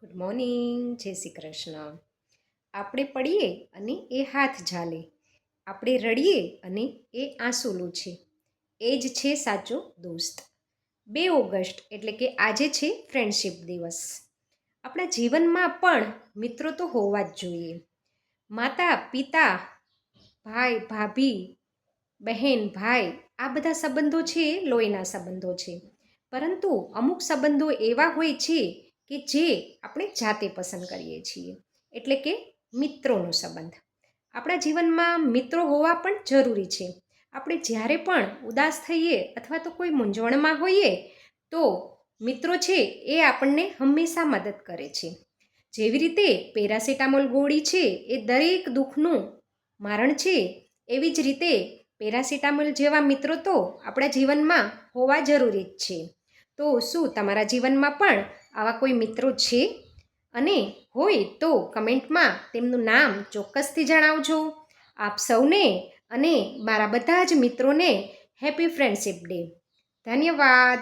Good morning, જય શ્રી કૃષ્ણ. આપણે પડીએ અને એ હાથ ઝાલે, આપણે રડીએ અને એ આંસુ લૂછે, એ જ છે સાચો દોસ્ત. 2 ઓગસ્ટ એટલે કે આજે છે ફ્રેન્ડશિપ દિવસ. આપણા જીવનમાં પણ મિત્રો તો હોવા જ જોઈએ. માતા પિતા, ભાઈ ભાભી, બહેન ભાઈ, આ બધા સંબંધો છે એ લોહીના સંબંધો છે. પરંતુ અમુક સંબંધો એવા હોય છે કે જે આપણે જાતે પસંદ કરીએ છીએ, એટલે કે મિત્રોનો સંબંધ. આપણા જીવનમાં મિત્રો હોવા પણ જરૂરી છે. આપણે જ્યારે પણ ઉદાસ થઈએ અથવા તો કોઈ મૂંઝવણમાં હોઈએ તો મિત્રો છે એ આપણને હંમેશા મદદ કરે છે. જેવી રીતે પેરાસિટામોલ ગોળી છે એ દરેક દુઃખનું મારણ છે, એવી જ રીતે પેરાસિટામોલ જેવા મિત્રો તો આપણા જીવનમાં હોવા જરૂરી જ છે. તો શું તમારા જીવનમાં પણ આવા કોઈ મિત્રો છે? અને હોય તો કમેન્ટમાં તેમનું નામ ચોક્કસથી જણાવજો. આપ સૌને અને મારા બધા જ મિત્રોને હેપી ફ્રેન્ડશિપ ડે. ધન્યવાદ.